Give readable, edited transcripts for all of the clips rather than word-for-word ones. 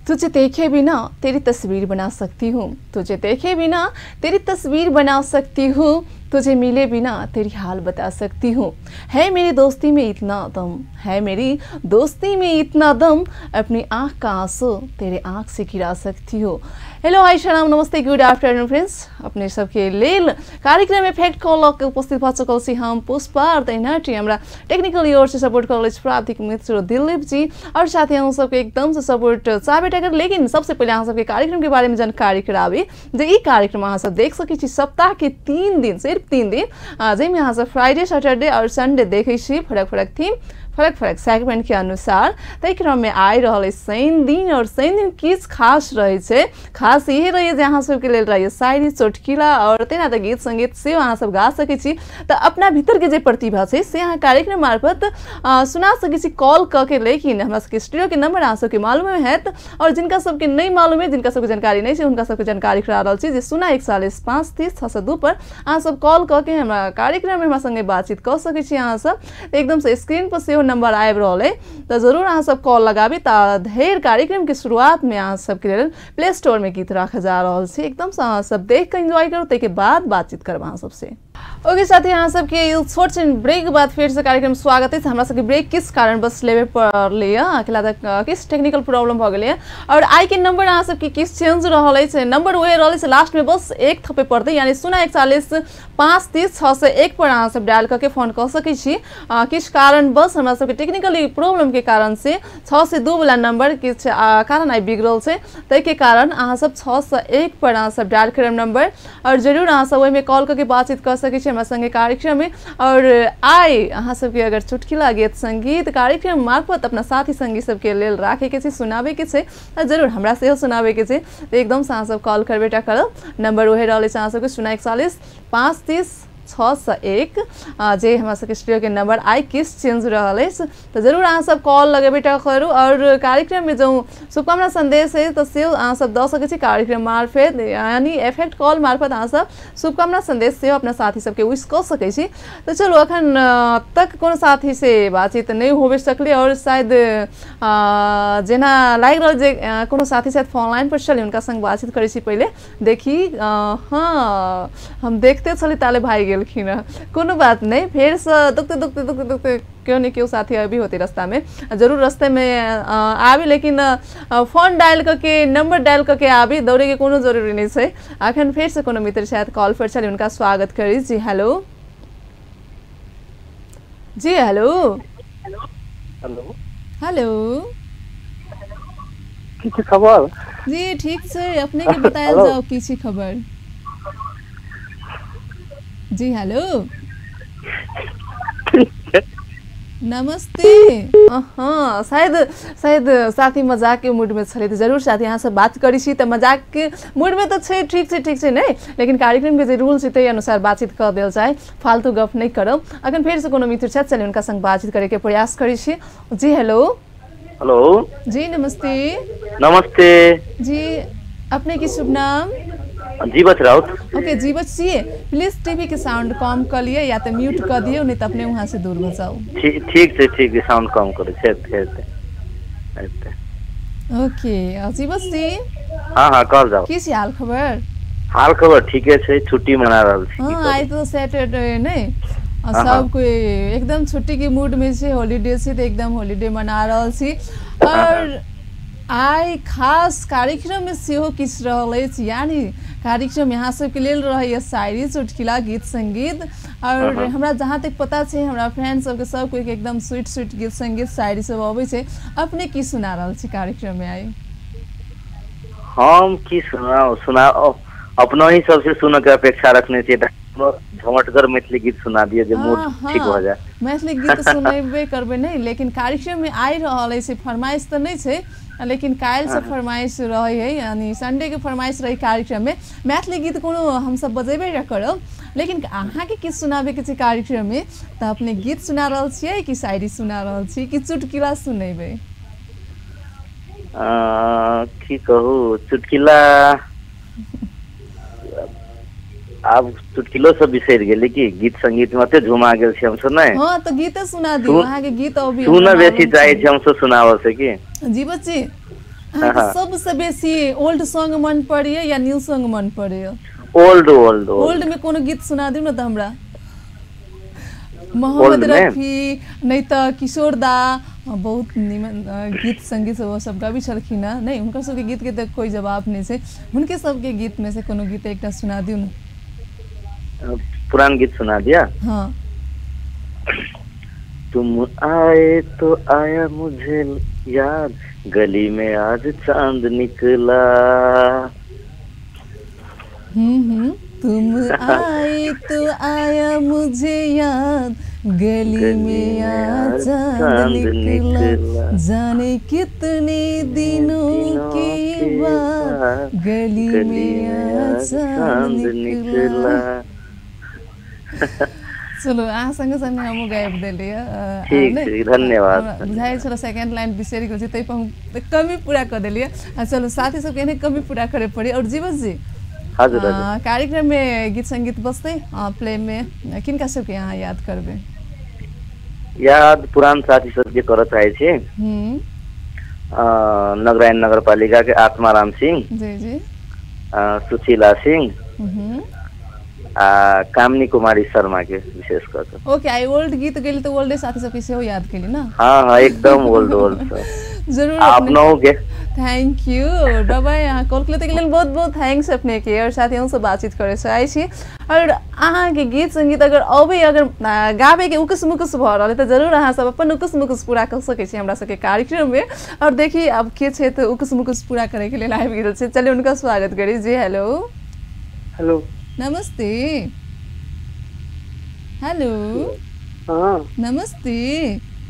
तुझे देखे बिना तेरी तस्वीर बना सकती हूँ, तुझे देखे बिना तेरी तस्वीर बना सकती हूँ, तुझे मिले बिना तेरी हाल बता सकती हूँ। है मेरी दोस्ती में इतना दम, है मेरी दोस्ती में इतना दम, अपनी आँख का आंसू तेरे आँख से गिरा सकती हूँ। हेलो हाई सलाम नमस्ते गुड आफ्टरनून फ्रेंड्स, अपने सबके लेल कार्यक्रम इफेक्ट कॉल के उपस्थित भ चुकल छी हम पुष्पा और तैनाटी हमरा टेक्निकल ओर से सपोर्ट कॉलेज प्राप्तिक मित्र दिलीप जी और साथ ही हम सबके एकदम से सपोर्ट चाहबे कर। लेकिन सबसे पहले हम सबके कार्यक्रम के बारे में जानकारी कराबी जे ई कार्यक्रम अहाँ सब देख सकै छी सप्ताह के 3 दिन सिर्फ 3 दिन जेमे अहाँ सब फ्राइडे सैटरडे और संडे देखै छी फरक फरक थीम फरक फरक सेगमेंट के अनुसार। तै क्रम में आई रहल शनि दिन और शनि दिन किस खास रहे छे, खास यही रही जे अहाँ सबके लेल रही शायरी चुटकिला और तेना त गीत संगीत से अहाँ सब गा सकै छी। त अपना भीतर के जे प्रतिभा छे से अहाँ कार्यक्रम मार्फत सुना सकै छी कॉल क के। लेकिन हमरा सबके स्टूडियो के नंबर अहाँ सबके मालूम हैत और जिनका सबके नहीं मालूम है, जिनका सबके जानकारी नहीं है, उनका सबके जानकारी करा रहल छी जे 0414530 पर अहाँ सब कॉल क के हमरा कार्यक्रम में हमरा संगे बातचीत क सकै छी। अहाँ सब एकदम से स्क्रीन पर से नंबर आब रहा है तो जरूर अहाँ सब कॉल लगाबी। ढेर कार्यक्रम के शुरुआत में अहाँ सबके लेल प्ले स्टोर में गीत रखा जा रहा है, एकदम से अहाँ सब देख के एंजॉय करो, ते के बाद बातचीत करब अहाँ सबसे। ओके साथी अहाँ सबके छोट छिन ब्रेक के बाद फिर से कार्यक्रम स्वागत है। हमरा सबके ब्रेक किस कारण बस लेवे पड़ले अकेला तक किस टेक्निकल प्रॉब्लम भ गेलै और आई के नंबर अहाँ सबके किस चेंज रहल है, नंबर वही रहल है लास्ट में बस एक थपे पड़ते यानी 0414530 पर अहाँ सब डायल करके फोन कर सकै छी। किस कारण बस हमरा सबके टेक्निकली प्रॉब्लम के कारण से 6 से 2 वाला नंबर किस कारण आई बिगड़ल से, तै के कारण अहाँ सब 6 से 1 पर अहाँ सब डायल करब नंबर और जरूर अहाँ सब ओहि में कॉल करके बातचीत कर सकै छी हमरा संगे कार्यक्रम में। और आई अहाँ सबके अगर चुटकिला गीत संगीत कार्यक्रम मार्फत अपना साथी संगी सबके लेल राखे के छै, सुनाबे के छै, जरूर हमरा से सुनाबे के छै, एकदम से अहाँ सब कॉल करबेटा करब। नंबर वही रहले छै अहाँ सबके 0414530 जे हमरा सबके स्टूडियो के नंबर आई किस चेंज रहल है तो जरूर अहाँ सब कॉल लगेबेटा करू। और कार्यक्रम में जो शुभकामना संदेश है तो से अहाँ सब द सकै छी कार्यक्रम मार्फत यानी इफेक्ट कॉल मार्फत अहाँ सब शुभकामना संदेश से अपना साथी सबके विश कर सकै छी। तो चलो अखन तक कोनो साथी से बातचीत नहीं होबे सकले और शायद जेना लाग रहल जे कोनो साथी शायद फोन लाइन पर चले उनका संग बातचीत करै छी। पहले देखी हाँ हम देखते चले ताले भाई गेलखिन, कोनो बात नहीं, फिर से दुखते दुखते दुखते दुखते क्यों नहीं क्यों साथी अभी होते रास्ता में, जरूर रास्ते में आबी, लेकिन फोन डायल करके नंबर डायल करके आबी, दौड़े के कोनो जरूरी नहीं है। अखन फिर से कोनो मित्र शायद कॉल पर चले उनका स्वागत करी। जी हेलो, जी हेलो हेलो हेलो की खबर? जी ठीक से अपने के बताया जाओ की खबर। जी हेलो नमस्ते। हाँ शायद साथी मजाक के मूड में छले तो जरूर साथी यहाँ से बात करी छी, तो मजाक के मूड में तो छे, ठीक से नहीं, लेकिन कार्यक्रम के जो रूल है अनुसार बातचीत कर दिल जाए, फालतू गप नहीं करब। अखन फिर से कोनो मित्र छथि चले उनका संग बातचीत करे के प्रयास करी छी। जी हेलो हेलो जी नमस्ते। नमस्ते जी अपने की शुभ नाम? जीवत राउत। ओके जीवत जी प्लीज टीवी के साउंड कम कर लिए या तो म्यूट कर दिए, नहीं तो अपने वहाँ से दूर हो जाओ। ठीक है साउंड कम करे छे। ओके जीवत जी हाँ कर जाओ। की हाल खबर? हाल खबर ठीके छे, छुट्टी मना रहल छी। हाँ आज तो सैटरडे नहीं सब कोई एकदम छुट्टी के मूड में छे, हॉलीडे से तो एकदम हॉलीडे मना रहल छी। और आई खास कार्यक्रम में सेहो किस रहल अछि, यानी कार्यक्रम यहाँ सबके लेल रहैए शायरी चुटकिला गीत संगीत और हमरा जहाँ तक पता है हमरा फ्रेंड सबके सब कोई एकदम स्वीट गीत संगीत शायरी सब अबै छै। अपने की सुना रहल छी कार्यक्रम में आई? हम की सुनाओ अपना ही सबसे सुनने के अपेक्षा रखने छी, झमटगर मैथिली गीत सुना दिए जो मूड ठीक हो जाए। मैथिली गीत सुनेबे करबे नहीं, लेकिन कार्यक्रम में आई रहल है फरमाइश तो नहीं है, लेकिन काल से फरमाइश रही है यानी संडे के फरमाइश रही कार्यक्रम में मैथिली गीत कोनो हम सब बजेबे करब, लेकिन अहाँ के किस सुनाबे के कार्यक्रम में तो अपने गीत सुना रहल छियै कि शायरी सुना रहल छी कि चुटकिला सुनेबे? की कहू चुटकिला आब चुटकिलो सब बिसर गेल कि गीत संगीत में ते झुमा गेल छी हम सब नहीं। हां तो गीत सुना दियो, अहाँ के गीत अभी सुन बेसी चाहे छी हम सब सुनाव से कि जीवत जी हाँ। सबसे बेसी ओल्ड सॉन्ग मन पड़िए या न्यू सॉन्ग मन पड़िए? ओल्ड ओल्ड ओल्ड में कोनो गीत सुना दिउ न त हमरा। मोहम्मद रफी नहीं तो किशोर दा बहुत निमन गीत संगीत सब गाबी छलखिन हैं नहीं, हुनकर सबके गीत के तो कोई जवाब नहीं है। हुनके सबके गीत में से कोनो गीत एकटा सुना दिउ न। पुरान गीत सुना दिया। हाँ। तुम आए तो आया मुझे याद, गली में आज चांद निकला। तुम आए तो आया मुझे याद, गली में आज चांद निकला। जाने कितने दिनों के बाद गली में आज चांद निकला। चलो सँगै सँगै हम गायब देलिए। ठीक धन्यवाद। बुझाइ छ सेकेंड लाइन बिसरि गेल छी, तै पर हम कमी पूरा कर देलिए। चलो साथी सबके एने कमी पूरा करे पड़ी। और जीवन जी हजुर कार्यक्रम में गीत संगीत बजते प्ले में किनका सबके यहाँ याद करबे? याद पुरान साथी सबके कर चाहे छी। नगरायन नगरपालिका के आत्माराम सिंह जी जी, सुशीला सिंह, कामनी कुमारी शर्मा के विशेष कर। ओके, आई ओल्ड गीत गेली तो ओल्डे साथी सबके सेहो याद केली ना? हाँ हाँ एकदम ओल्ड ओल्ड जरूर आपनो के। थैंक यू बाबा, यहाँ कॉल के लिए बहुत बहुत थैंक्स अपने के। और साथियों से बातचीत करे चाहे छी। और अहाँ के गीत संगीत अगर अबे अगर गाबे के उकुस मुकुस भ रहल त जरूर अहाँ सब अपन उकुस मुकुस पूरा कर सके छी हमरा सबके कार्यक्रम में। और देखिए अब के छे तो उकुस मुकुस पूरा करे के लिए लाइव गेल छे। चलिए उनका स्वागत करी। जी हेलो। हेलो नमस्ते। हेलो। हाँ नमस्ते।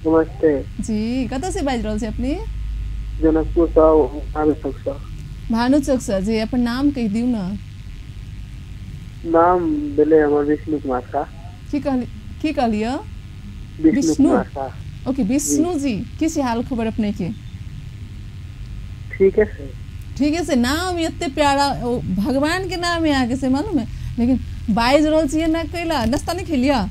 नमस्ते जी, कतऽ से बाजि रहल छी अपने? जनकपुर से भानु चौक से। भानु चौक से जी, अपन नाम कह दियौ ना। नाम भेले हमर विष्णु कुमार का। की कहलिए? विष्णु कुमार का। ओके विष्णु जी, किस हाल खबर अपने के? ठीक है सर। ठीक है से नाम इतने प्यारा, भगवान के नाम है आगे से मालूम है। लेकिन बाइज रहल छी ना कैला नाश्ता नहीं खेलिया?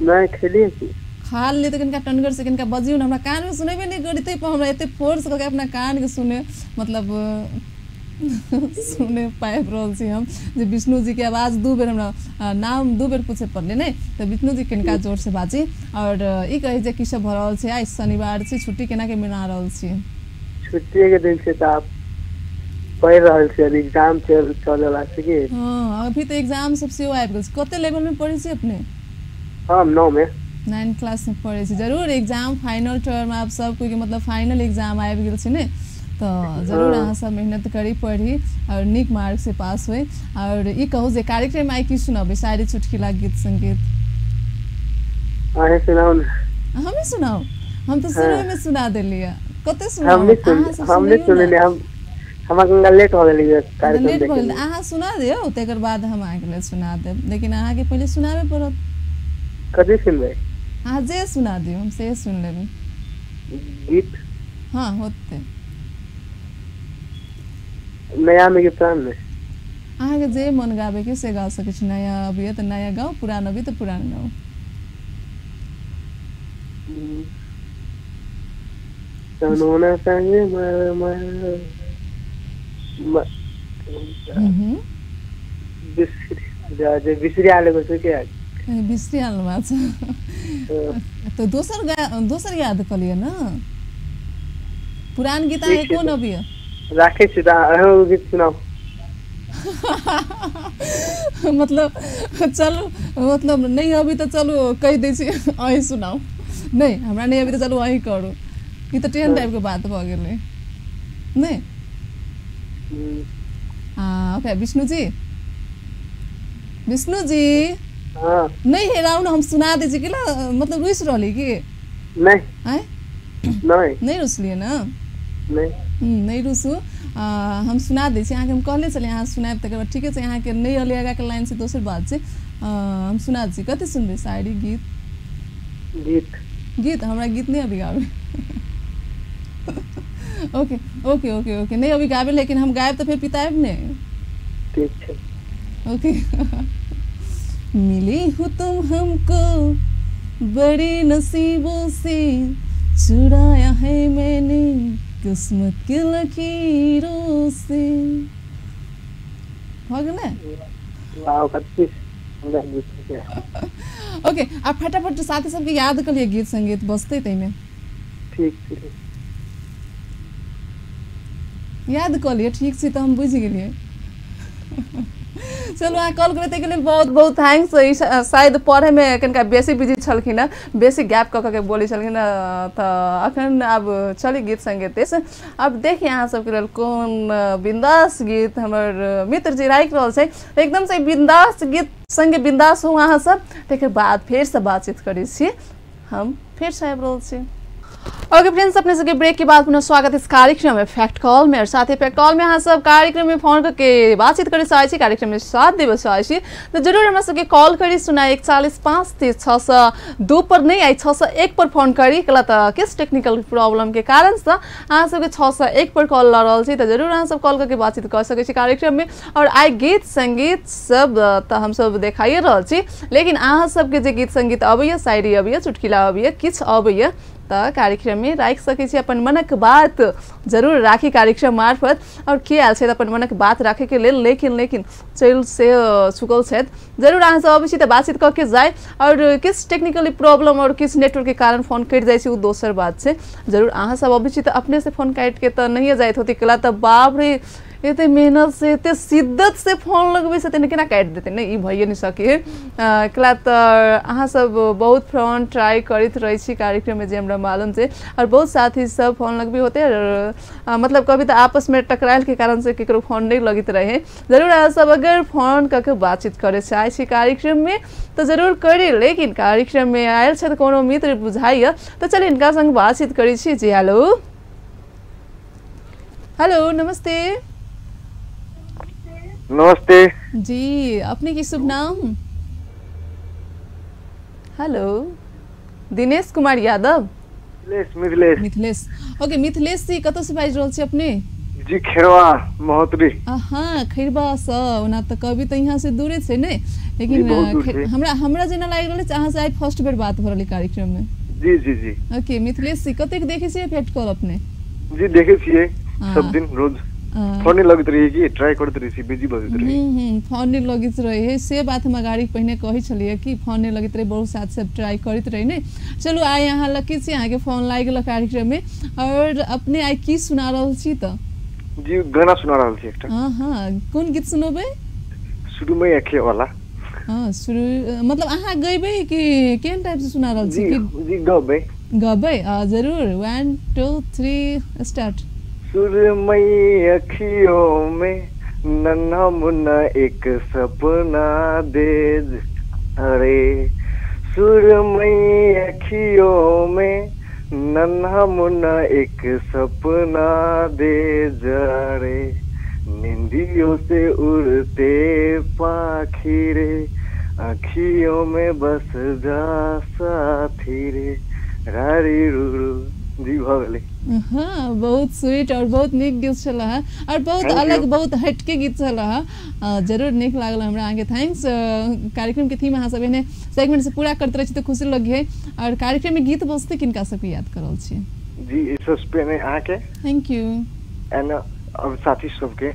नहीं खेलिए की खा ले तो कनका टनगर से कनका बजियो ना, हमरा कान में सुनेबे नहीं करी तै पर हमरा एते फोर्स करके अपना कान के सुने मतलब सुने पाइब रहल छी हम जे विष्णु जी के आवाज दू बेर हमरा नाम दू बेर पूछे पड़ले नहीं तो विष्णु जी कनका जोर से बाजी। और ई कहे जे की सब भ रहल छै, आज शनिवार छी, छुट्टी केना के मना रहल छी? छुट्टी के दिन से तो आप पढ़ रहल छी, एग्जाम चल रहल छै की? हां अभी तो एग्जाम सब से आबि गेल। कते लेवल में पढ़ै छी अपने? हम 9 में 9 क्लास में पढ़े छी। जरूर एग्जाम फाइनल टर्म आप सब कोई के मतलब फाइनल एग्जाम आबि गेल छै ने, तो जरूर अहाँ सब मेहनत करी पढ़ी और निक मार्क से पास होई। और ई कहू जे कार्यक्रम आई की सुनाबे, शायरी चुटकुला गीत संगीत? आहे सुनाओ ना। हमें सुनाओ? हम तो शुरू में सुना देलिए। कते सुनाओ? हमने सुनले हम हमरा लेट हो गेली कार्यक्रम लेट हो गेल। अहाँ सुना दियौ तकर बाद हम आगे ले सुना देब, लेकिन अहाँ के पहले सुनाबे पड़त। कथी सुनबे? हाँ जे सुना दियो, हम से सुन लेबे। गीत? हाँ होते नया में कि पुरान में? अहाँ के जे मन गाबे के से गा सके छी। नया अभी है तो नया गाओ, पुरान अभी तो पुरान गाओ। सनोना संगे मर बिसरी आले को से क्या? बिसरी आलमा छ तो दोसर याद कर लिया ना। पुरान गीत है कौन अभी? राखे सीधा गीत सुनाओ। मतलब चलो मतलब नहीं अभी तो चलो कह दे छी अही सुनाओ। नहीं हमरा नहीं अभी तो चलो अही करू। ई तो ट्रेन टाइप के बात भ गेलै नहीं। ओके विष्णु जी, विष्णु जी हाँ नहीं हेराउ ना, हम सुना दे छी कि मतलब रुस रहली की? नहीं हैं नहीं रुसलिए ना? नहीं रुसू। हम सुना दै छी अहाँ के। हम कहले चले अहाँ सुनाब तकर बाद ठीक है। अहाँ के नहीं अले आगा के लाइन से दोसर बात छै। हम सुना दै छी। कते सुनबे? शायरी गीत हमरा गीत नहीं अभी गाबे। ओके ओके ओके ओके नहीं अभी गाबे, लेकिन हम गायब तो फिर पिताब ने। ठीक है ओके। मिली हो तुम हमको बड़े नसीबों से, चुराया है मैंने किस्मत की लकीरों से हो गया। वाह कति सुंदर गीत है। ओके आप फटाफट साथी सबके याद कर लिए गीत संगीत बजते तई में ठीक ठीक याद कर लिए ठीक से तो हम बुझ गए। चलो अहाँ कॉल करे के लिए बहुत बहुत थैंक्स। शायद पढ़े में कनिका बेसी बिजी छलखिन बेसी गैप क के बोली छलखिन तो अखन अब चली गीत संगीत अब देखिए अहाँ सबके लिए कौन बिंदास गीत हमर मित्र जी राखि रहल छै एकदम से बिंदास गीत संगे बिंदास हो अहाँ सब तकर बाद फिर से बातचीत करै छी हम फिर से आबि रहल छी। ओके फ्रेंड्स अपने सबके ब्रेक के बाद पुनः स्वागत इस कार्यक्रम में फैक्ट कॉल में और साथ ही फैक्ट कॉल में हाँ सब कार्यक्रम में फोन करके बातचीत करे चाहे कार्यक्रम में साथ देवे चाहे तो जरूर हमारे सबके कॉल करी सुना 4153 पर नहीं आई 601 पर फोन करी कला तो किस टेक्निकल प्रॉब्लम के कारण से अहाँ सबके 601 पर कॉल ला रहा तो जरूर अहाँ सब कॉल करके बातचीत कर सके कार्यक्रम में और आई गीत संगीत सब तो हम सब देखाइए रहा लेकिन अहाँ सबके जो गीत संगीत अबैया शायरी अबैया चुटकिला अबैया किछु अबैया तो कार्यक्रम में राखि सके छी अपन मनक बात जरूर राखी कार्यक्रम मार्फत और के आयल छै अपन मनक बात राखे के लेल लेकिन चल से चुकल छै जरूर अहाँ सब अबै छी तऽ बातचीत कऽ के जाय और किस टेक्निकली प्रॉब्लम और किस नेटवर्क के कारण फोन कटि जाइ छै उ दोसर बात छै जरूर अहाँ सब अबै छी तऽ अपने से फोन काटि के तऽ नहिए जाइत होती कला तऽ बाप रे एते मेहनत से एते शिद्दत से फोन लगबे से तेने केना काटि देते नहीं भइए नहीं सके कला तो अहाँ सब बहुत फोन ट्राई करते रहे छी कार्यक्रम में जे हमरा मालूम छै और बहुत साथी सब फोन लगबे होते और मतलब कभी तो आपस में टकराइल के कारण से केकरो फोन नहीं लगित रहे जरूर अहाँ सब अगर फोन करके बातचीत करे चाहे छी कार्यक्रम में तो जरूर करी लेकिन कार्यक्रम में आयल छै कोनो मित्र बुझाइए तो चलिए इनका संग बातचीत करी छी। जी हेलो हेलो नमस्ते नमस्ते जी अपने की शुभ नाम। हेलो दिनेश कुमार यादव मिथिलेश ओके मिथिलेश जी कतौ से बाजि रहल छी अपने जी खेरवा महोत्तरी हाँ खैरवा से ओना तऽ कभी तऽ यहाँ से दूरे छै ने लेकिन हमरा जेना लागि रहल छै अहाँ से आइ फर्स्ट बेर बात भ रहल कार्यक्रम में जी जी जी ओके मिथिलेश जी कतेक देखै छियै फैक्ट कॉल अपने जी देखे छियै सब दिन रोज फोन नहीं लगित रही कि ट्राई करते रही छी बिजी बजित रही फोन नहीं लगित रही से बात हम गाड़ी पहिने कही छलिए कि फोन नहीं लगित रही बहुत साथ से ट्राई करते रही ने चलो आइ यहाँ लकी छी अहाँ के फोन लागि गेल कार्यक्रम में और अपने आइ की सुना रहल छी त जी गाना सुना रहल छी एकटा हां कोन गीत सुनोबे शुरू में आखे वाला हां शुरू मतलब अहाँ गइबे कि केन टाइप से सुना रहल छी जी गबे जरूर 1 2 3 स्टार्ट। सुरमई अखियों में नन्हा मुन्ना एक सपना दे अरे सुरमई अखियों में नन्हा मुन्ना एक सपना दे जरे निंदियों से उड़ते पाखी रे अखियों में बस जा साथी रे रारी रूरू जी भगले। हाँ बहुत स्वीट और बहुत निक गीत छला और बहुत अलग बहुत हटके गीत छला जरूर निक लागल हमरा आगे थैंक्स कार्यक्रम के थीम अहाँ सब एने सेगमेंट से पूरा करते रही तो खुशी लगी है और कार्यक्रम में गीत बजते किनका सबके याद करल छी जी सस्पेन आके थैंक यू एंड अब साथी सबके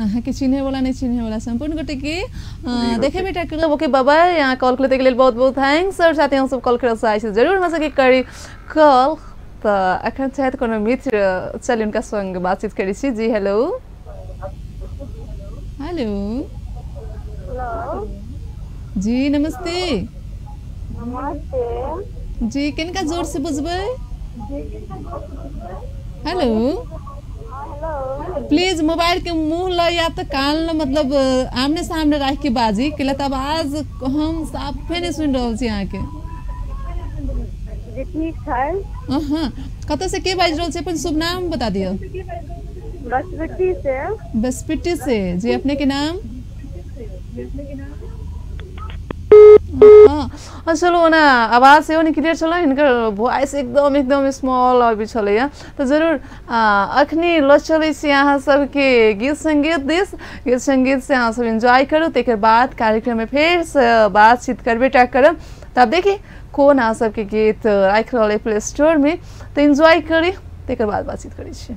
अहाँ के चिन्हे वाला नहीं चिन्हे वाला संपूर्ण गोटे के देखे बेटा कर ओके बाबा यहाँ कॉल करते के लिए बहुत बहुत थैंक्स और साथ ही हम सब कॉल कर चाहे जरूर हम सबके करी कॉल तो अखन चाहे कोनो मित्र चलिए उनका संग बातचीत करी छी। जी हेलो हेलो जी नमस्ते जी किनका जोर से बुझबे हेलो प्लीज मोबाइल के मुंह ल या तो कान ल मतलब आमने सामने रख के बाजी के लिए आवाज हम साफे नहीं सुन रहल छी यहाँ के ठीक है हां कत से के बाज रहल छै अपन शुभ नाम बता दियो। बसपिट्टी से जी अपने के नाम हाँ चलो ना आवाज से नहीं क्लियर चलो इनकर वॉइस एकदम स्मॉल अभी चले तो जरूर अखनी ल चले यहाँ सबके गीत संगीत से अहाँ सब एंजॉय करो तक बाद कार्यक्रम में फिर से बातचीत करबे टा करब तब देखिए कौन अहाँ सबके गीत राख रहा प्ले स्टोर में तो एंजॉय करी तेकर बाद बातचीत करै छी।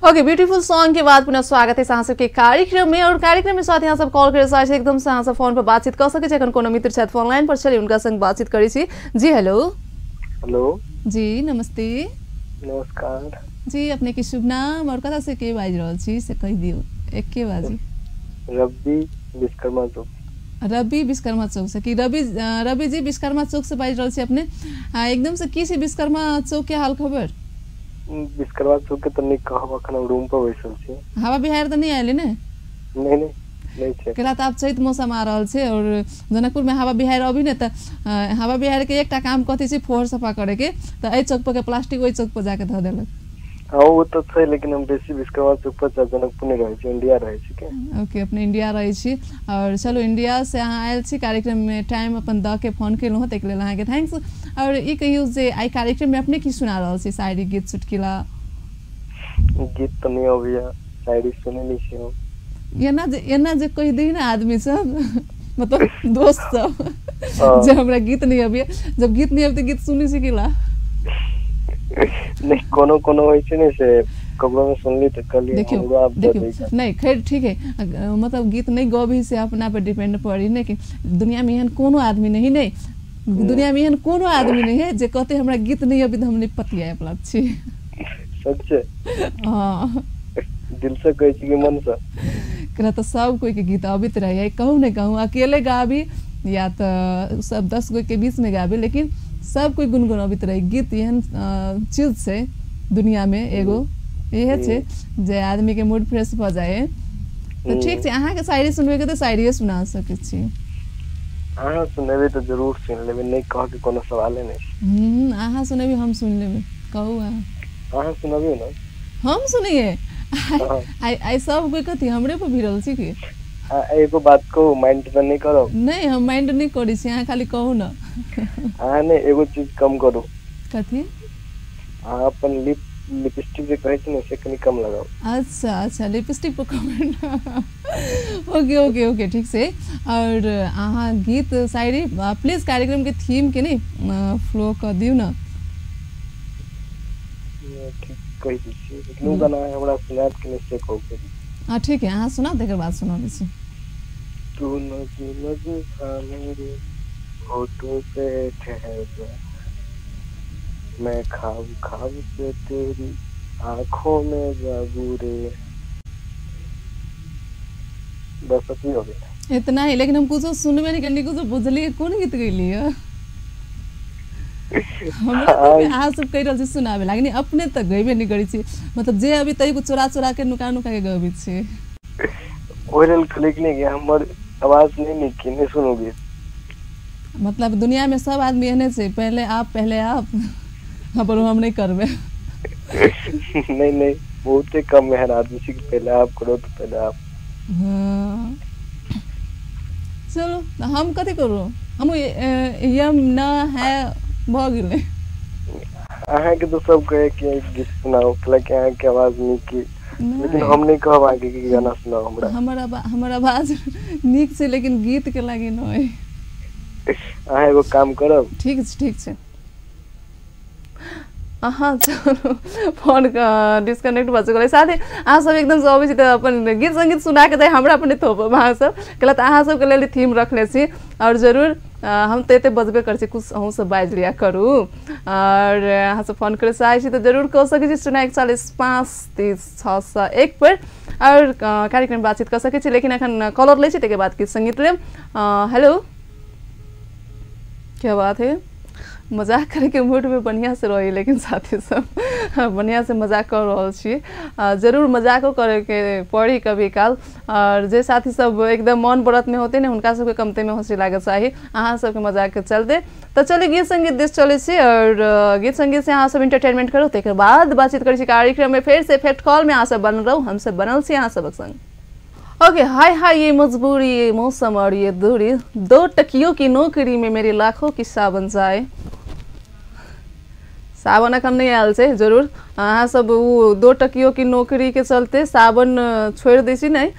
ओके ब्यूटीफुल सॉन्ग के बाद पुनः स्वागत है अहाँ सबके कार्यक्रम में। और कार्यक्रम में साथ यहाँ सब कॉल करे साथ एकदम से अहाँ सब फोन पर बातचीत कर सके छन। कोनो मित्र छथि फोन लाइन पर, चलिए उनका संग बातचीत करै छी। जी हेलो। हेलो जी नमस्ते। नमस्कार जी अपने के शुभ नाम और कथा से के बाज रहल छी से कहि दियो। एक के बाजी? रवि विश्वकर्मा चौक। रवि विश्वकर्मा चौक से कि रवि जी विश्वकर्मा चौक से बाज रहल छी अपने। एकदम से की छै विश्वकर्मा चौक के हाल खबर? विश्वकर्मा चौक के तनी कहब अखन रूम पर बैसल छी। हवा बिहार त नहीं आइले ने? नहीं छै। केला त आप चैत मौसम आ रहल छै और जनकपुर में हवा बिहार अभी ने त हवा बिहार के एकटा काम कथि छै फोहर सफा करे के, त ए चौक पर के प्लास्टिक ओइ चौक पर जाके ध देलक। हाँ वो तो छै लेकिन हम बेसी विश्वकर्मा चौक पर जनकपुर नहीं रहे छी, इंडिया रहे छी के। ओके अपने इंडिया रहे छी और चलो इंडिया से अहाँ आयल छी कार्यक्रम में टाइम अपन द के फोन केलहुँ हँ ताहि लेल अहाँके थैंक्स। और ई कहियो जे आई कार्यक्रम में अपने की सुना रहल छी? शायरी गीत चुटकिला? गीत तो नहीं अबिया, शायरी सुने नहीं छी हम। एना जे कहि दी ना आदमी सब मतलब दोस्त सब जे हमरा गीत नहीं अबिया, जब गीत नहीं अबते गीत सुनी सिकिला? नहीं कोनो होय छै ने से ककरो में सुनली त कल देखियो नहीं खैर ठीक है, मतलब गीत नहीं गबी से अपना पे डिपेंड पड़ी नहीं कि दुनिया में एहन कोनो आदमी नहीं दुनिया में एहन कोनो आदमी नहीं है जे कहते हमरा गीत नहीं अभी तो हम नहीं पतिया उपलब्ध छी। सच्चे? हाँ दिल से कहै छी कि मन से? करा तो सब कोई के गीत अबित रहे, कहूँ नहीं कहूँ अकेले गाबी या तो सब 10 गो के बीच में गाबी, लेकिन सब कोई गुनगुनाबित रहे। गीत एहन चीज से दुनिया में एगो यह छै जे आदमी के मूड फ्रेश भ जाए। तो ठीक छै अहाँ के शायरी सुनबे के तो शायरी सुना सकै छी। अहाँ सुनेबे तो जरूर सुन लेबे, नहीं कह के कोनो सवाल नहीं। अहाँ सुनेबे हम सुन लेबे, कहू अहाँ सुनबे ना हम सुनिए। आई सब कोई कथि हमरे पर भिड़ल छी कि? एगो बात को माइंड तो नहीं करो। नहीं हम माइंड नहीं करी छी, अहाँ खाली कहू ना। अहाँ ने एगो चीज कम करो। कथि? अहाँ अपन लिपस्टिक जे कहै छी ने से कनी कम लगाओ। अच्छा लिपस्टिक पर कमेंट ओके ठीक से। और अहाँ गीत शायरी प्लीज कार्यक्रम के थीम के नहीं फ्लो कर दियो ना। ठीक कहि दी छी लेकिन गाना हमरा सुनात के नहीं से कहू के। हां ठीक है अहाँ सुना देकर बाद सुनाबे छी। तू नजर मेरे होठों पे ठहर जा, मैं ख्वाब से तेरी आँखों में जागू रे। बस अति हो गया इतना ही, लेकिन हम कुछ सुनबे नहीं करनी, कुछ बुझलिए कौन गीत गइली है? हमरा अहाँ सब कहि रहल छी सुनाबे लागी, अपने त गइबे नहीं करै छी, मतलब जे अभी तई को चोरा के नुका के गबै छी। ओरल क्लिक नहीं गया, हमर आवाज नहीं किने सुनोगे। मतलब दुनिया में सब आदमी एहने छै, पहले आप पर हम नहीं करबे। नहीं बहुत कम है आदमी से पहले आप करो तो पहले आप। हाँ चलो हम कथी करू, हम यम ना है भ गेले। अहाँ के तो सब कहे कि गीत सुनाओ, कि अहाँ के आवाज नीक की, लेकिन हम नहीं कहब आगे कि गाना सुनाओ हमरा। हमर आवाज नीक छै लेकिन गीत के लागी नहीं। अहाँ एगो काम करब। ठीक छै हाँ चलो फोन डिस्कनेक्ट भ चुकल। साथ ही अहाँ सब एकदम से अबै छी त अपन गीत संगीत सुना के हमरा अपने थोप अहाँ सब गलत अहाँ सब के लेल थीम रखने छी और जरूर हम तो एते बजबे कर छी, कुछ अहूँ सब बाज लिया करू। और अहाँ सब फोन करे से आए छी तो जरूर कह सकै छी 041453661 पर और कार्यक्रम बातचीत कर सकै छी। लेकिन अखन कॉलर ले छी तेके बाद गीत संगीत लेब। हेलो क्या बात है, मजाक करे के मूड में बढ़िया से रही, लेकिन साथी सब बढ़िया से मजाक कर रहा छी। जरूर मजाको करे के पड़ी कभी काल। और जे साथी सब एकदम मन व्रत में होते ने उनका सबके कमते में हंसी लागे चाहिए, अहाँ सबके मजाक के चलते। तो चलिए गीत संगीत देश चले छी और गीत संगीत से अहाँ सब इंटरटेनमेंट करो, तेकर बाद बातचीत करे छी कार्यक्रम में। फिर से फैक्ट कॉल में अहाँ सब बनल रहू, हम सब बनल छी अहाँ सबक संग। ओके, हाय हाय ये मजबूरी, ये मौसम और ये दूरी, 2 टकियों की नौकरी में मेरे लाखों की सावन जाए। सावन अखन नहीं आयल छै, जरूर अहाँ सब वो 2 टकियों की नौकरी के चलते सावन छोड़ दी छी नहीं,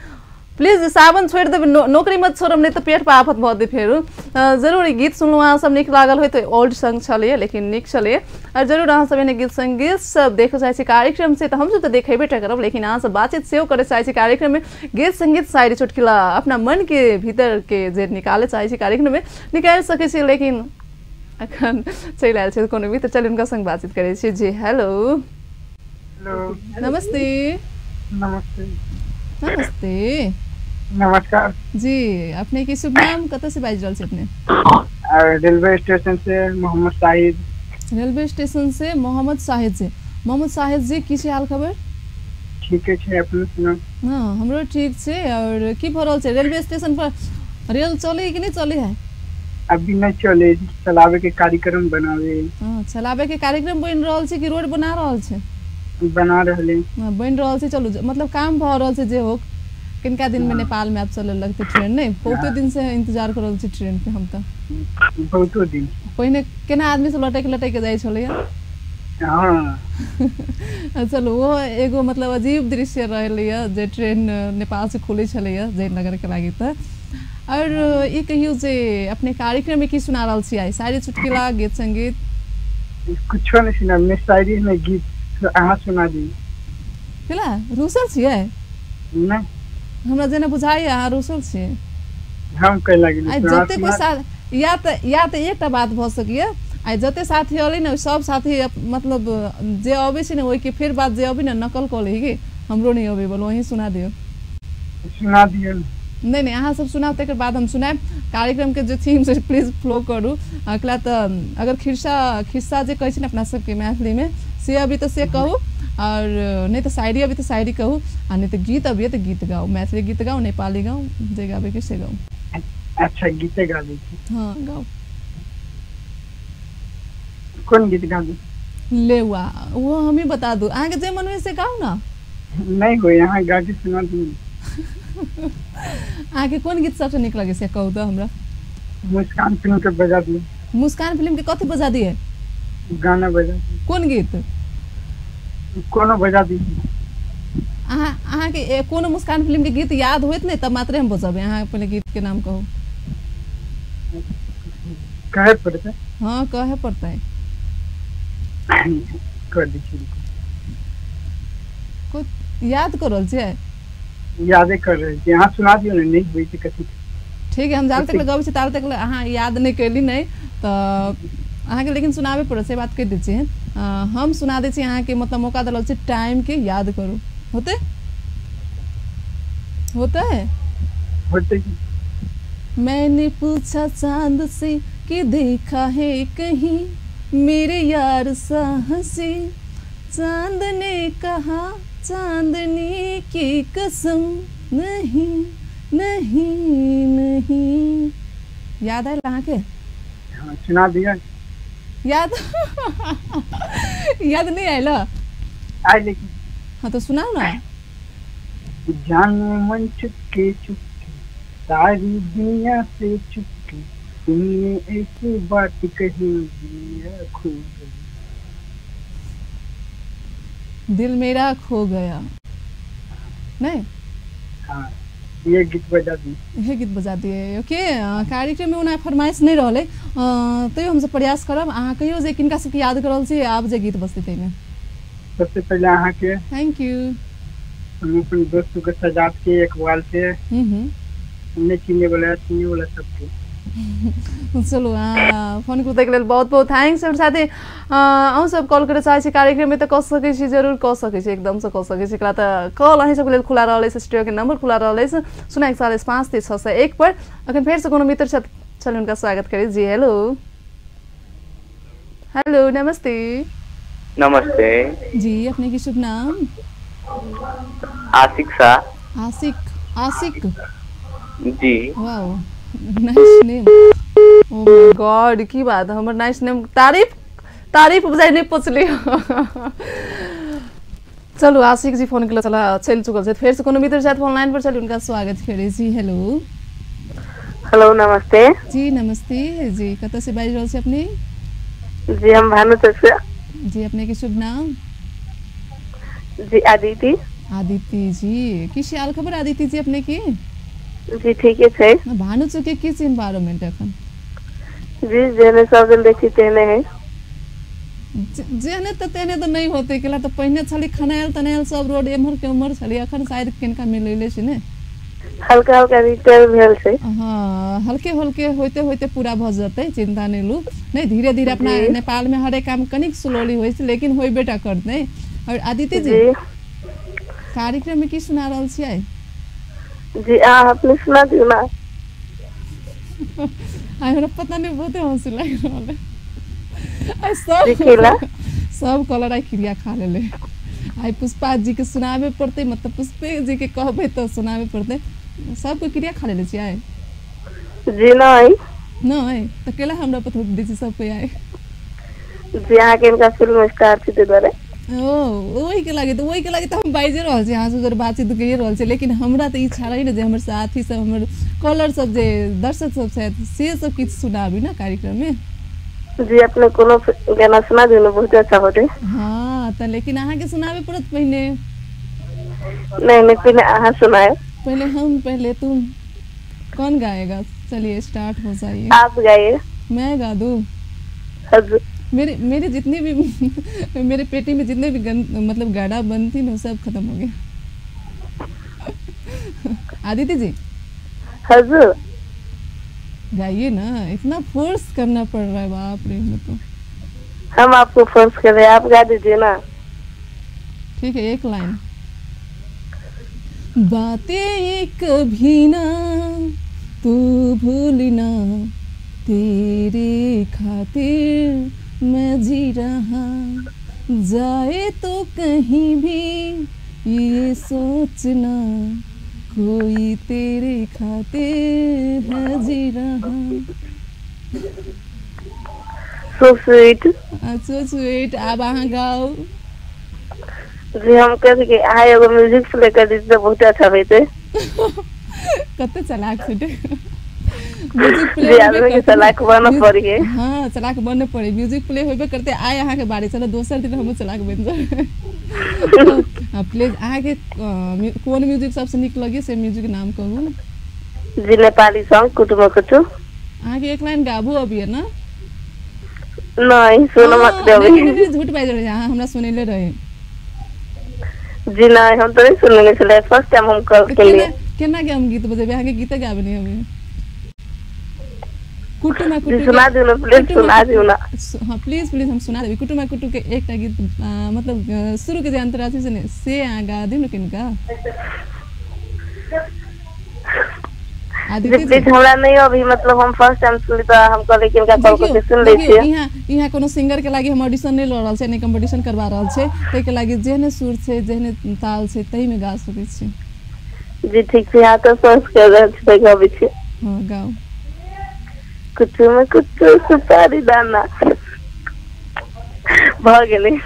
प्लीज सावन छोड़ देबै, नौकरी मत छोड़ब नहीं तो पेट पर आफत भऽ दे फेर। जरूर गीत सुनलहुँ अहाँ सब नीक लागल होइत, ओल्ड सॉन्ग छलै लेकिन नीक छलै। और जरूर अहाँ सब एहन गीत संगीत सब देखे चाहै छी कार्यक्रम से, तो हमसब तो देखेबे टा करब, लेकिन अहाँ सब बातचीत सेहो करे चाहै छी कार्यक्रम में, गीत संगीत शायरी चुटकुला अपना मन के भीतर के जे निकाले चाहै छी कार्यक्रम में निकाल सकै छी, लेकिन अखन चलि आयल छै कोनो भी, तो चलिए उनका संग बातचीत करै छी। जी हेलो। हेलो, नमस्ते। नमस्ते। नमस्ते। नमस्कार जी, अपने की शुभ नाम, कतऽ से बाजि रहल छी अपने? रेलवे स्टेशन से मोहम्मद शाहिद। रेलवे स्टेशन से मोहम्मद शाहिद जी। मोहम्मद शाहिद जी, की छै हाल खबर? ठीक है, अपने सुनाउ? हाँ, हमरो ठीक छै। और की भऽ रहल छै रेलवे स्टेशन पर, रेल चले कि नहीं चले है? अभी नहीं चले, चलावे के कार्यक्रम बनावे। हाँ, चलावे के कार्यक्रम बन रहल छै कि रोड बना रहल छै? बना रहले। बन रहल छै, चलू मतलब काम भऽ रहल छै जे हो। किनका दिन में नेपाल में आप चले लगते ट्रेन नहीं, बहुतो दिन से इंतजार कर रहल छी ट्रेन के हम तो। बहुतो दिन पहिने केना आदमी से लटक के जाय छलै। हाँ चलो, वो एगो मतलब अजीब दृश्य रहलै जे ट्रेन नेपाल से खुले छलै जयनगर के लागी। तो और ये कहियो जे अपने कार्यक्रम में की सुना रहल छी आई, शायरी चुटकुला गीत संगीत? कुछो नहीं सुना, मैं शायरी में गीत अहाँ सुना दी। केला रुसल छियै? नहीं, हमरा जेना बुझाइ अहाँ रुसल छियै। हम कह लगे आई जते कोई साथ या त एकटा बात भ सकैए, आई जते साथी अलै न सब साथी मतलब जे अबै छै न ओइ के फेर बात जे अबै न नकल क लै कि हमरो नहीं अबै, बोलो वही सुना दियो। सुना दियो। नहीं अहाँ सब सुनाओ, तकर बाद हम सुनाएब। कार्यक्रम के जो थीम से प्लीज फ्लो करू। अगला त अगर खिस्सा जे कहै छै न अपना सबके मैथिली में, से अभी तो से कहू, और नहीं तो शायरी अभी तो शायरी कहू, आ नहीं तो गीत अभी तो गीत गाओ, मैथिली गीत गाओ, नेपाली गाओ, जे गावे के से गाओ। अच्छा, गीत गा ली। हाँ गाओ। कौन गीत गा दी? ले वो हम ही बता दू, अहाँ के जे मन में से गाओ ना। नहीं हो, यहाँ गा के सुना दी। अहाँ के कौन गीत सबसे निक लगे से कहू तो हमरा। मुस्कान फिल्म के बजा दी। मुस्कान फिल्म के कथी बजा दिए? गाना बजा दी। कौन गीत? कोनो बजा दी। अहाँ के कोनो मुस्कान फिल्म के गीत याद होइत नहीं तब मात्रे हम बजाबे। अहाँ पहले गीत के नाम कहू। कहे पड़ता है? हाँ कहे पड़ता है। कर दीजिए। कुछ याद करल छे? यादे कर रहे थे, यहाँ सुना दियो नहीं हुई थी कथी। ठीक है, हम जाल तक लगावे छी ताल तक अहाँ याद नहीं कैली नहीं तो अहाँ के लेकिन सुनावे पड़े से बात कह दीजिए। हम सुना दे छी अहाँ के मतलब मौका दल छे टाइम के याद करू। होते होते। मैंने पूछा चांद से कि देखा है कहीं मेरे यार सा हंसी, चांद ने कहा चांदनी की कसम नहीं नहीं नहीं। याद है कहाँ के? हाँ, सुना दिया। याद याद नहीं आया? आई लेकिन। हाँ तो सुनाओ ना। जाने मन चुपके चुपके सारी दुनिया से चुपके, तुमने ऐसी बात कही खो गई, दिल मेरा खो गया। नहीं हाँ, ये गीत बजा दी। ये गीत बजा दिए। ओके, कार्यक्रम में उन्हें फरमाइश नहीं रहले तो हमसे प्रयास करब। अहाँ कहियो जे किनका सबके याद करल छी आप जे गीत बजते में। सबसे पहले अहाँ के थैंक यू। हम अपन दोस्तों के सजात के एक बार से हमने चीने वाला सबके। चलो फोन करते के लेल बहुत बहुत थैंक्स। और साथ ही अहूँ सब कॉल करे चाहे कार्यक्रम में तो कह सकै छी, जरूर कह सकै छी, एकदम से कह सकै छी। कॉल अहीं सबके लेल खुला रहले, स्टूडियो के नंबर खुला रहले, 04143 पर। अखन फेर से कोनो मित्र छथि, चलू उनका स्वागत करी। जी हेलो। हेलो नमस्ते। नमस्ते जी, अपने की शुभ नाम? Ashiq Shah. Ashiq ji. Wow, nice name. Oh my God, की बात है, हमर नाइस नेम तारीफ बुझाई नहीं पूछली। चलो आशिक जी फोन के चला चल चुकल छै फेर से कोनो मित्र साथ फोन लाइन पर चली उनका स्वागत करै छी। हेलो हेलो नमस्ते जी। नमस्ते जी, कतऽ से बाजि रहल छी अपने? जी हम भानु से। जी अपने के शुभ नाम? जी आदिति। आदिति जी, की हाल खबर आदिति जी अपने की? जी ठीक है। भानु चुके की एनवायरनमेंट एखन? जी जेने सब दिन देखी तेने है। जेने तो तेने तो नहीं होते केला तो पहिने छली खनायल तनायल सब रोड एम्हर के उम्हर छली, अखन शायद किनका मिलैले छै ने हल्का हल्का रिपेयर भेल छै। हाँ हल्के हल्के होते होते पूरा भ जतै, चिंता नहीं लू। नहीं धीरे धीरे अपना नेपाल में हर काम कनिक स्लोली होय छै लेकिन होय बेटा करतै। और आदित्य जी कार्यक्रम में की सुना रहल छियै? जी आपने सुना दियो ना। हमरा पता नहीं बहुते हंसी लाग रहल है। सब कलर आई क्रिया खा लेले। आई पुष्पा जी के सुनावे पड़ते, मतलब पुष्पे जी के कहबे तो सुनावे पड़ते। सबको क्रिया खा लेले छियै? जी नहीं तो केला हमरा पता दै छी सब कोई आए। जी अहाँ के इनका फिल्म स्टार छी द्वारा। वही के लागे तो हम बाइजे रहल छी, अहाँ से बातचीत करिए रहल छी, लेकिन हमरा तो इच्छा रही ना जे हमर साथी सब हमर कॉलर सब जे दर्शक सब छथि से सब किछ सुनाबी ना कार्यक्रम में। जी अपने कोनो गाना सुना दियो ना, बहुत अच्छा होते। हां त लेकिन अहाँ के सुनावे पड़त पहले। नहीं पहले अहाँ सुनाए। पहले हम पहले तुम? कौन गाएगा? चलिए स्टार्ट हो जाइए। आप गाइए। मैं गा दूं? मेरे जितने भी मेरे पेटी में जितने भी मतलब गाड़ा बंद थी ना सब खत्म हो गया। आदित्य जी हजुर गाइए ना, इतना फोर्स करना पड़ रहा है, बाप रे। तो हम आपको फोर्स कर रहे हैं, आप गा दीजिए ना। ठीक है एक लाइन। बातें कभी ना तू भूलना, तेरे खातिर मैं जी रहा, जाए तो कहीं भी ये सोचना, कोई तेरे खातिर है जी रहा। So sweet। so sweet। अब अहाँ गाओ। जी हम कह कि आए एगो म्यूजिक प्ले कर दी तो बहुत अच्छा होते। कते चलाक छटे। म्यूजिक प्ले होबे चलाक बनना पड़ी। हां चलाक बनने पड़ी, म्यूजिक प्ले होबे करते आए अहाँ के बारी, चलो दोसर दिन हम चलाक बन जाए। प्लीज अहाँ के कोन म्यूजिक सबसे निक लगे से म्यूजिक के नाम कहू। जी नेपाली सॉन्ग कुटुमा कुटु। अहाँ के एक लाइन गाबू अभी है ना? नहीं सुनो मत देबे। नहीं झूठ बाज रहे हैं, हमरा सुनेले रहे। जी नहीं हम तो नहीं सुनने चले, फर्स्ट टाइम हम कॉल के लिए। केना के हम गीत बजेबे? अहाँ के गीत गाबे नहीं हमें। कुटुमा कुटु सुना दियो ना प्लीज, सुना दियो ना। हां प्लीज हम सुना देबे। कुटुमा कुटु के एकटा गीत मतलब शुरू के जे अंतराथी से गा दिनु न किनका। आदित्य जी हमरा नहीं अभी मतलब हम फर्स्ट टाइम सुनी तो हम कहले कि इनका कॉल करके सुन ले छियै। यहाँ कोनो सिंगर के लागि हम ऑडिशन नहीं ल रहल छै, नहीं कंपटीशन करवा रहल छै, तै के लागि जेहने सुर छै जेहने ताल छै तही में गा सकै छी। जी ठीक छै, यहाँ तो सर्च कर रहल छी, गाबै छी। हां गाओ। कुटु में कुटु सुपारी दाना भ गेलै।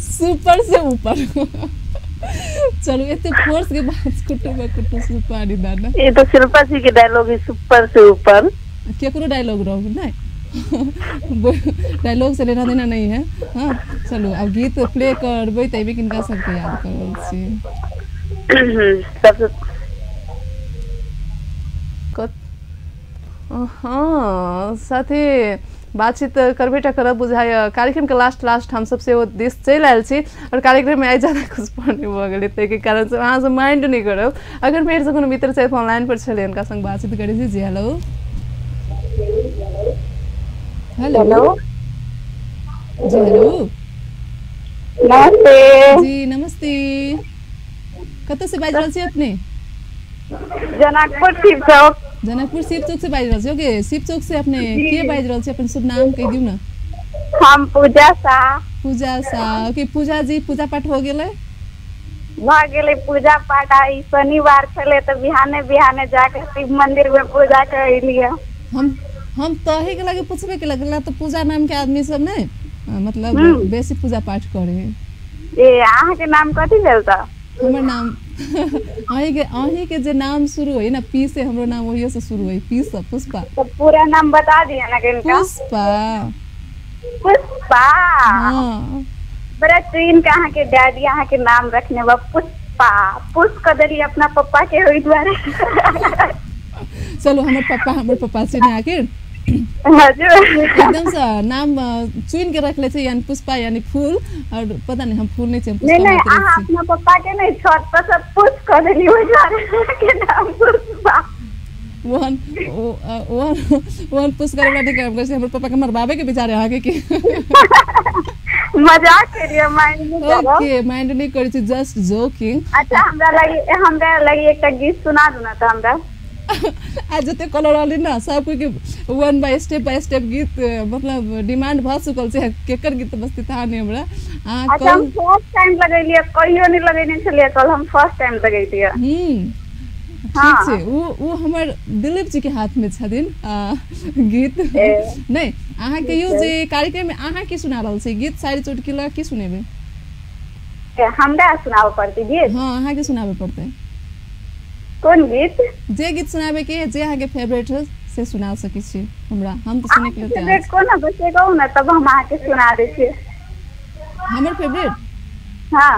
सुपर से ऊपर। चलो एते फोर्स के बाद कुटु में कुटु सुपारी दाना, ये तो शिल्पा जी के डायलॉग है, सुपर से ऊपर। केकरो डायलॉग रहो नहीं। डायलॉग से लेना देना नहीं है। हाँ चलो अब गीत प्ले करबै तबे किनका सबके याद करल छी। हाँ साथे बातचीत करबेटा करब बुझाय कार्यक्रम के लास्ट हम सबसे वो देश चल आयल छी और कार्यक्रम में आइ ज्यादा कुछ पढ़ने भ गेलै तै के कारण से अहाँ से माइंड नहीं करब। अगर फेर से कोनो मित्र से ऑनलाइन पर छले उनका संग बातचीत करै छी। जी हेलो हेलो जी हेलो नमस्ते जी नमस्ते। कतऽ से बाजि रहल छी अपने? जनकपुर शिव चौक। जनकपुर शिव चौक से बाजि रहल छी? ओके शिव चौक से अपने के बाजि रहल छी? अपन शुभ नाम कहि दियौ ना। हम पूजा शाह। पूजा शाह। ओके पूजा जी पूजा पाठ हो गेलै? भ गेलै पूजा पाठ। आई शनिवार छले तो बिहाने जाके शिव मंदिर में पूजा करलिए। हम तहे के लगे पूछबे के लगला तो पूजा नाम के आदमी सब नहीं मतलब बेसी पूजा पाठ करे ए अहाँ के नाम कथी भेल त हमर नाम अहीं के जे नाम शुरू होई ना पी से हमरो नाम वही से शुरू होई पी से पुष्पा। तो पूरा नाम बता दिया ना किनका। पुष्पा। पुष्पा। हाँ बड़ा ट्रेन का अहाँ के डैडी अहाँ के नाम रखने बा पुष्पा। पुष्प कदली अपना पप्पा के होई द्वारा। चलो हमर पप्पा से आखिर हजुर एकदम सा नाम चुन के रख ले छे यानी पुष्पा यानी फूल और पता नहीं हम फूल नहीं छे हम पुष्पा नहीं अहाँ अपना पप्पा के नहीं छत पर सब पुष्प कदली होई द्वारा के नाम पुष्पा। वन पुष्प करे वाला काम करे हमर पापा के मरबाबे के बेचारे आगे के मजाक करिए माइंड नहीं करो। ओके माइंड नहीं करै छी जस्ट जोकिंग। अच्छा हमरा लगी एक गीत सुना दो ना त हमरा आज जते कलर वाली ना सब कोई के वन बाय स्टेप गीत मतलब डिमांड भ चुकल छै केकर गीत बस्ती था नहीं हमरा। अच्छा हम फर्स्ट टाइम लगैलिए कहियो नहीं लगैने छलिए कल हम फर्स्ट टाइम लगैतिए। ठीक छै वो हमर दिलीप जी के हाथ में छथिन गीत नहीं अहाँ के यो जे कार्यक्रम में अहाँ की सुना रहल छै गीत सारी चुटकुला की सुनेबे हमरा सुनाबे पड़ते गीत। हां अहाँ के सुनाबे पड़ते कौन गीत जे गीत सुनाबे के जे अहाँ के फेवरेट है से सुना सकै छी हमरा हम तो सुने के लिए तैयार फेवरेट कोन बसे कहू ना तब हम अहाँ के सुना दै छी। हमर फेवरेट हां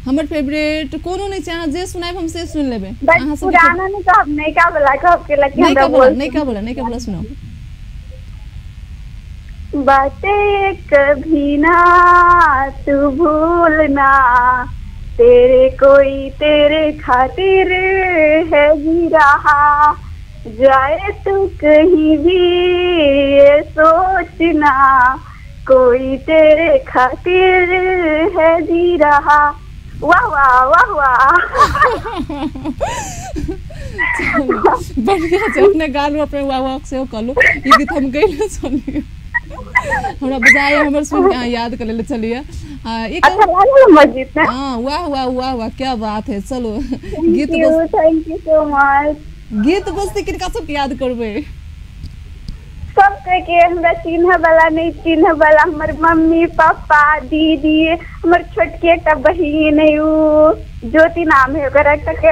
हमर फेवरेट कोनो नहीं चाहे जे सुनाइब हम से सुन लेबे। अहाँ सब पुराना नहीं कहब नैका वाला कहब के लगे हमरा बोल नैका वाला सुनाओ। बातें कभी ना तू भूलना तेरे कोई तेरे खातिर है जी रहा जाए तू कहीं भी ये सोचना कोई तेरे खातिर है जी रहा। वाह वाह वाह वाह बढ़िया छै अपने गाल में अपने वाह वाह से कलो ई गीत हम गइले छलिए हमरा बजाय हमर सुन के याद कर ले चलिए एक अच्छा लागल मस्जिद में। हां वाह वाह वाह वाह क्या बात है। चलो गीत बस थैंक यू सो मच। गीत बजते किनका सब याद करबे सब के हमरा चिन्ह वाला नहीं चिन्ह वाला हमर मम्मी पापा दीदी हमर छोटकी एकटा बहिन है ज्योति नाम है ओकरा के।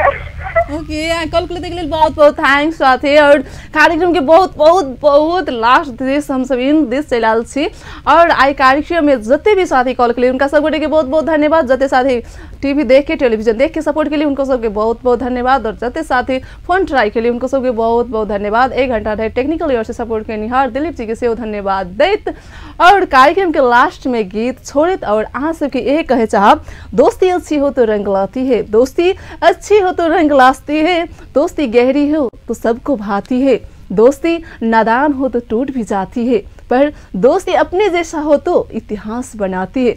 ओके कॉल करने के लिए बहुत बहुत थैंक्स साथी और कार्यक्रम के बहुत लास्ट देश हम सब इन देश चलाल छी और आई कार्यक्रम में जते भी साथी कॉल के लिए उनका सब के बहुत धन्यवाद। जते साथी टीवी देख के टेलीविजन देख के सपोर्ट के लिए उनको सबके बहुत धन्यवाद और जते साथी फोन ट्राई के लिए उनको सबके बहुत धन्यवाद। 1 घंटा रहे टेक्निकल ओर से सपोर्ट के निहार दिलीप जी के से धन्यवाद दैत और कार्यक्रम के लास्ट में गीत छोड़ित और अहाँ सबके यही कहे चाहब दोस्ती अच्छी हो तो रंग लाती है दोस्ती अच्छी हो तो रंग लाती है दोस्ती गहरी हो तो सबको भाती है दोस्ती नादान हो तो टूट भी जाती है पर दोस्ती अपने जैसा हो तो इतिहास बनाती है।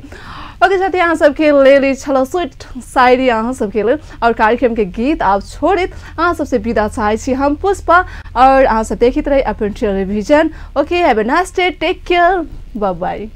ओके साथी अहाँ सबके ले छल स्वीट शायरी अहाँ सबके लिए और कार्यक्रम के गीत आप छोड़ित अहाँ सबसे विदा चाहे छी हम पुष्पा और अहाँ सब देखित रहे अपन television. Okay have a nice day take care bye bye.